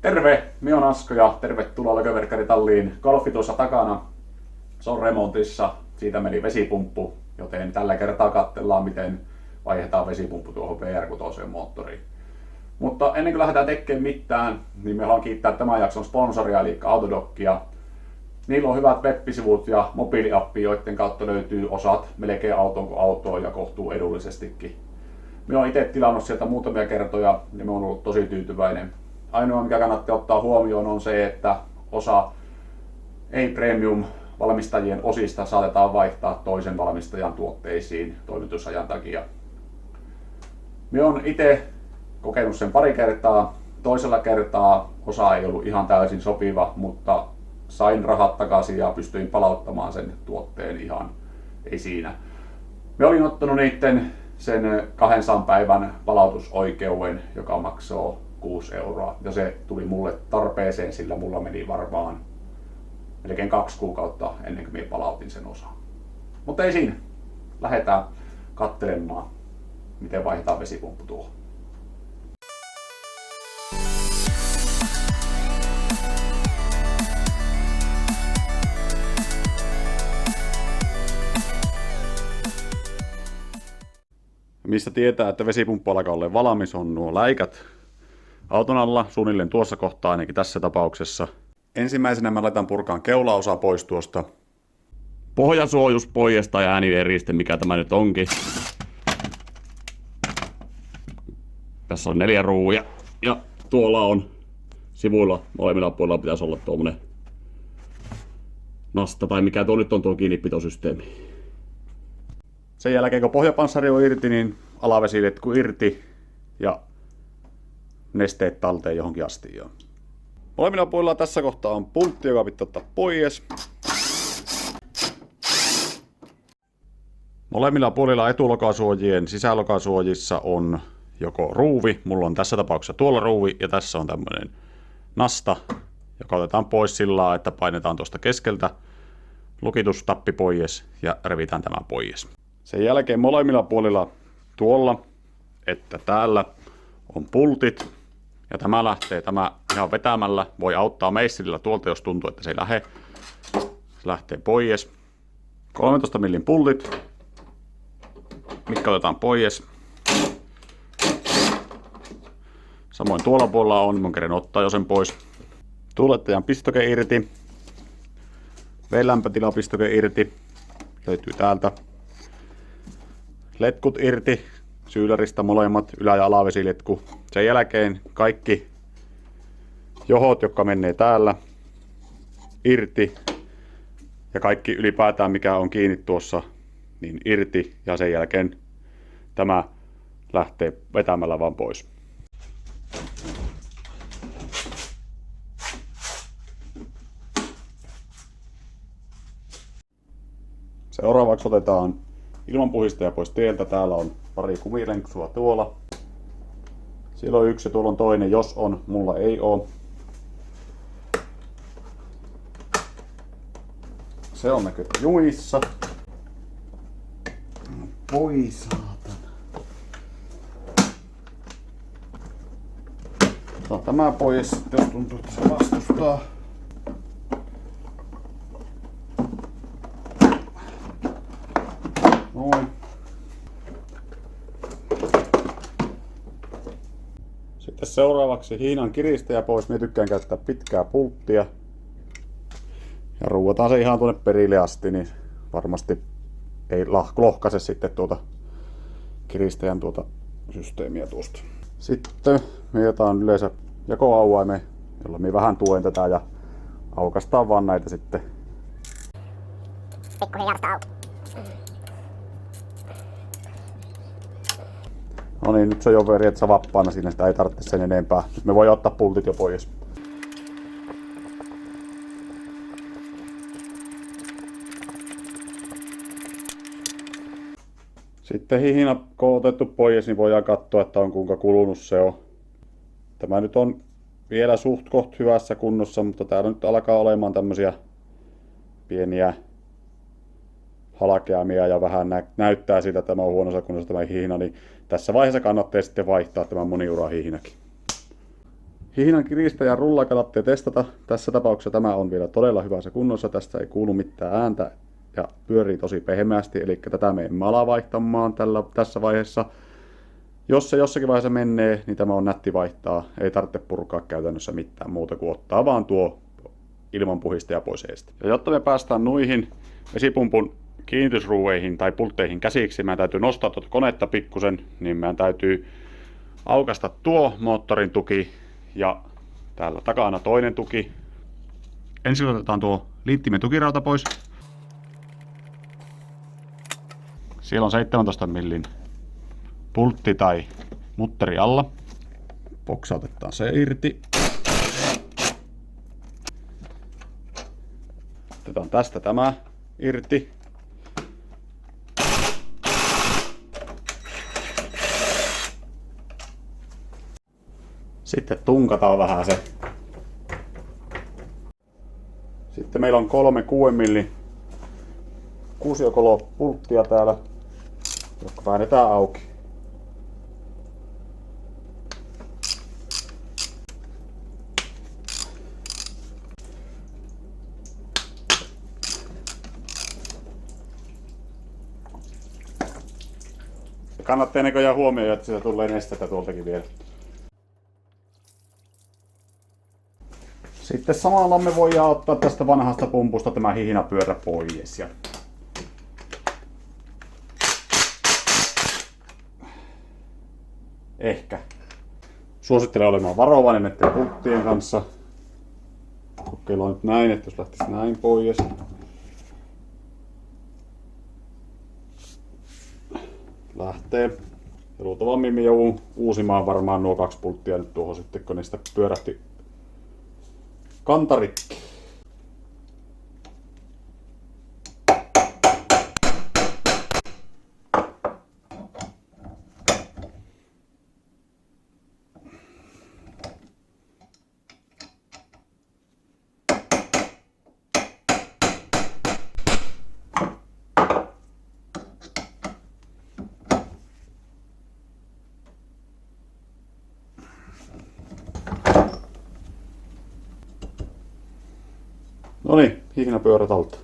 Terve, minä olen Asko ja tervetuloa Lököverkkaritalliin. Golfi tuossa takana, se on remontissa, siitä meni vesipumppu, joten tällä kertaa katsellaan miten vaihdetaan vesipumppu tuohon VR6 moottoriin. Mutta ennen kuin lähdetään tekemään mitään, niin me haluan kiittää tämän jakson sponsoria eli Autodockia. Niillä on hyvät web-sivut ja mobiiliappi, joiden kautta löytyy osat melkein autoon kuin autoon ja kohtuu edullisestikin. Minä olen itse tilannut sieltä muutamia kertoja ja minä olen ollut tosi tyytyväinen. Ainoa mikä kannattaa ottaa huomioon on se, että osa ei-premium valmistajien osista saatetaan vaihtaa toisen valmistajan tuotteisiin toimitusajan takia. Minä olen itse kokenut sen pari kertaa. Toisella kertaa osa ei ollut ihan täysin sopiva, mutta sain rahat takaisin ja pystyin palauttamaan sen tuotteen ihan ei siinä. Minä olin ottanut niiden sen 200 päivän palautusoikeuden, joka maksoi 6 euroa. Ja se tuli mulle tarpeeseen, sillä mulla meni varmaan melkein 2 kuukautta ennen kuin minä palautin sen osan. Mutta ei siinä. Lähdetään katselemaan, miten vaihdetaan vesipumppu tuohon. Mistä tietää, että vesipumppu alkaa olla valmis, on nuo läikät auton alla, suunnilleen tuossa kohtaa ainakin tässä tapauksessa. Ensimmäisenä mä laitan purkaan keulaosa pois tuosta. Pohjasuojus pois tai ääniveriste, mikä tämä nyt onkin. Tässä on 4 ruuja ja tuolla on sivuilla molemmilla puolilla pitäisi olla tuommoinen nasta tai mikä tuo nyt on tuo kiinnipitosysteemi. Sen jälkeen kun pohjapanssari on irti, niin alavesiletku irti ja nesteet talteen johonkin astiaan. Molemmilla puolilla tässä kohtaa on pultti, joka pitää ottaa pois. Molemmilla puolilla etulokasuojien sisälokasuojissa on joko ruuvi, mulla on tässä tapauksessa tuolla ruuvi ja tässä on tämmöinen nasta, joka otetaan pois sillä lailla, että painetaan tuosta keskeltä lukitustappi pois ja revitään tämä pois. Sen jälkeen molemmilla puolilla tuolla, että täällä on pultit ja tämä lähtee ihan vetämällä. Voi auttaa meisselillä tuolta, jos tuntuu, että se ei lähde. Se lähtee pois. 13 millin pultit, mitkä otetaan pois. Samoin tuolla puolella on, mun kerran ottaa jo sen pois. Tuulettajan pistoke irti. Veden-lämpötilapistoke irti. Löytyy täältä. Letkut irti, syyläristä molemmat, ylä- ja alavesiletku. Sen jälkeen kaikki johot, jotka menee täällä, irti. Ja kaikki ylipäätään, mikä on kiinni tuossa, niin irti. Ja sen jälkeen tämä lähtee vetämällä vaan pois. Seuraavaksi otetaan ilmanpuhistaja pois tieltä. Täällä on pari kumilenksua tuolla. Siellä on yksi ja tuolla on toinen, jos on. Mulla ei oo. Se on näkyy jumissa. Voi saatana. Otetaan tämä pois, jos tuntuu, että se vastustaa. Noin. Sitten seuraavaksi hiinan kiristäjä pois. Minä tykkään käyttää pitkää pulttia. Ja ruuataan se ihan tuonne perille asti, niin varmasti ei lohkaise sitten tuota kiristäjän systeemiä tuosta. Sitten me otetaan yleensä jakoauaimen, jolla minä vähän tuen tätä ja aukastaan vaan näitä sitten. Pikkuhiljaa auki. No niin, nyt se on jo periaatteessa vapaana siinä, sitä ei tarvitse sen enempää. Nyt me voidaan ottaa pultit jo pois. Sitten hihina, kun on otettu pois, niin voidaan katsoa, että on kuinka kulunut se on. Tämä nyt on vielä suht koht hyvässä kunnossa, mutta täällä nyt alkaa olemaan tämmöisiä pieniä halkeamia ja vähän näyttää siltä, että tämä on huonossa kunnossa tämä hihina, niin tässä vaiheessa kannattaa sitten vaihtaa tämä moniurahiihinakin. Hiinan kiristäjän rulla kannattaa testata. Tässä tapauksessa tämä on vielä todella hyvässä kunnossa. Tästä ei kuulu mitään ääntä ja pyörii tosi pehmeästi. Eli tätä me emme ala vaihtamaan tässä vaiheessa. Jos se jossakin vaiheessa menee, niin tämä on nätti vaihtaa. Ei tarvitse purkaa käytännössä mitään muuta kuin ottaa vaan tuo ilmanpuhistaja pois eestä. Ja jotta me päästään nuihin vesipumpun kiinnitysruuveihin tai pultteihin käsiksi, meidän täytyy nostaa tuota konetta pikkusen, niin meidän täytyy aukaista tuo moottorin tuki ja täällä takana toinen tuki. Ensin otetaan tuo liittimen tukirauta pois. Siellä on 17 millin pultti tai mutteri alla. Boksautetaan se irti. Otetaan tästä tämä irti. Sitten tunkataan vähän se. Sitten meillä on 3 6 millin kuusiokolopulttia täällä, jotka väännetään auki. Kannattaa näköjään huomioida, että siitä tulee nestettä tuoltakin vielä. Sitten samalla me voidaan ottaa tästä vanhasta pumpusta tämä hihnapyörä pois. Ehkä. Suosittelen olemaan varovainen näiden pulttien kanssa. Kokeillaan nyt näin, että jos lähtisi näin pois. Lähtee. Ja luultavammin me joudun uusimaan varmaan nuo 2 pulttia nyt tuohon sitten, kun niistä pyörähti kantarikki. Noniin, hihnapyörät alta.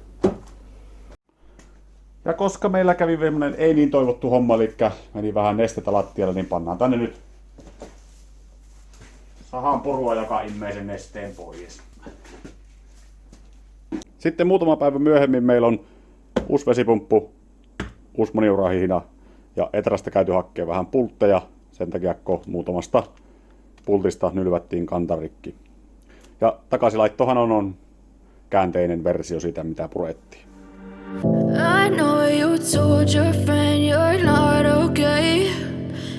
Ja koska meillä kävi semmonen ei niin toivottu homma, eli meni vähän nestettä lattialle, niin pannaan tänne nyt sahan purua, joka imee sen nesteen pois. Sitten muutama päivä myöhemmin meillä on uusi vesipumppu, uusi moniurahihna ja Etrasta käyty hakkeen vähän pultteja. Sen takia muutamasta pultista nylvättiin kantarikki. Ja takaisinlaittohan on käänteinen versio siitä, mitä purettiin. I know you told your friend you're not okay,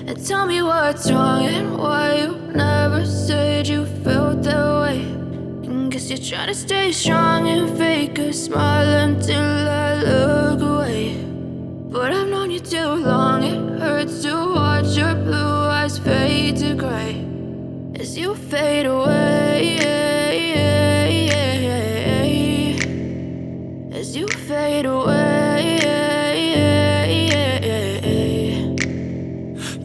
and tell me what's wrong and why you never said you felt that way. And guess you're trying to stay strong and fake a smile until I look away. But I've known you too long, it hurts to watch your blue eyes fade to gray as you fade away. As you fade away.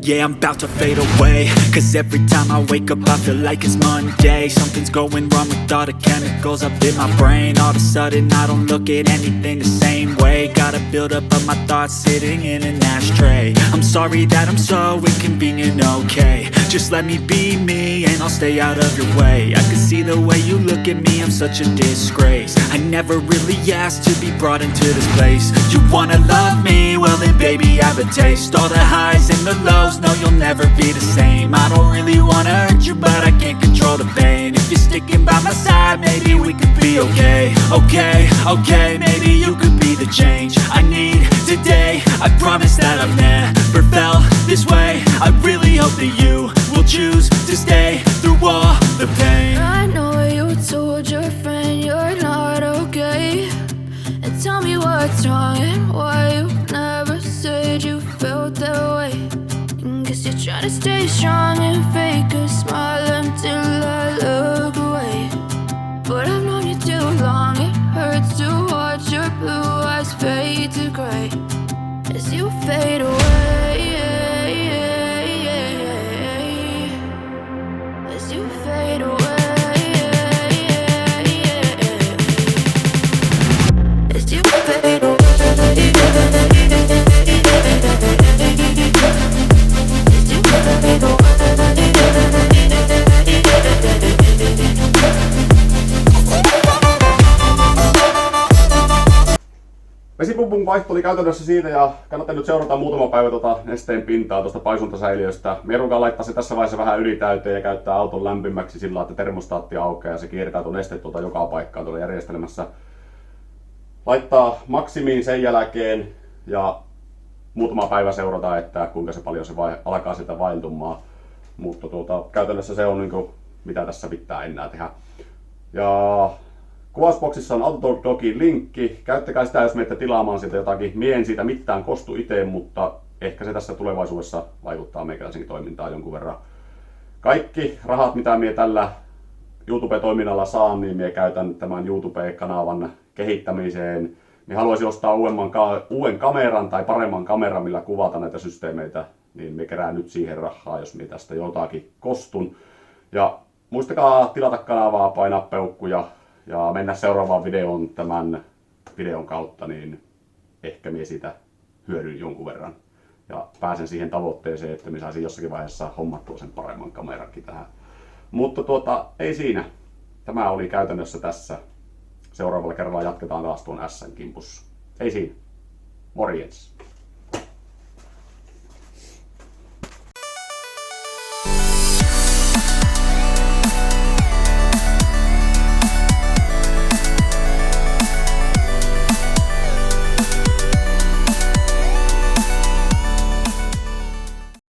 Yeah, I'm about to fade away, cause every time I wake up I feel like it's Monday. Something's going wrong with all the chemicals up in my brain. All of a sudden I don't look at anything the same way. Gotta build up of my thoughts sitting in an ashtray. I'm sorry that I'm so inconvenient, okay. Just let me be me and I'll stay out of your way. I can see the way you look at me, I'm such a disgrace. I never really asked to be brought into this place. You wanna love me? Well then baby have a taste. All the highs and the lows, no you'll never be the same. I don't really wanna hurt you but I can't control the pain. If you're sticking by my side maybe we could be okay. Okay, maybe you could be the change I need today. I promise that I've never felt this way. I really hope that you will choose to stay through all the pain. I know you told your friend you're not okay, and tell me what's wrong and why you never said you felt that way. And guess you're trying to stay strong and fake a smile until I look away. But I've known you too long, it hurts to watch your blue eyes fade to gray as you fade away. As you fade away. Vesipumpun vaihto oli käytännössä siitä ja kannattaa nyt seurata muutama päivä nesteen pintaa tuosta paisuntasäiliöstä. Mierukaan laittaa se tässä vaiheessa vähän ylitäyteen ja käyttää auton lämpimäksi sillä, että termostaatti aukeaa ja se kiertää tuon neste joka paikkaan tuolla järjestelmässä. Laittaa maksimiin sen jälkeen ja muutama päivä seurata, että kuinka se paljon se alkaa sitä vaeltumaan. Mutta käytännössä se on niin mitä tässä pitää enää tehdä. Ja kuvausboksissa on Autodogin linkki. Käyttäkää sitä, jos menette tilaamaan siitä jotakin. Mie en siitä mitään kostu itse, mutta ehkä se tässä tulevaisuudessa vaikuttaa meikäläisenkin toimintaan jonkun verran. Kaikki rahat, mitä mie tällä YouTube-toiminnalla saan, niin mie käytän tämän YouTube-kanavan kehittämiseen. Niin haluaisin ostaa uuden kameran tai paremman kameran, millä kuvata näitä systeemeitä, niin me kerään nyt siihen rahaa, jos minä tästä jotakin kostun. Ja muistakaa tilata kanavaa, painaa peukkuja ja mennä seuraavaan videoon tämän videon kautta, niin ehkä minä siitä hyödyn jonkun verran. Ja pääsen siihen tavoitteeseen, että minä saisin jossakin vaiheessa hommattua sen paremman kamerankin tähän. Mutta ei siinä. Tämä oli käytännössä tässä. Seuraavalla kerralla jatketaan taas tuon S:n kimpussa. Ei siinä. Morjens.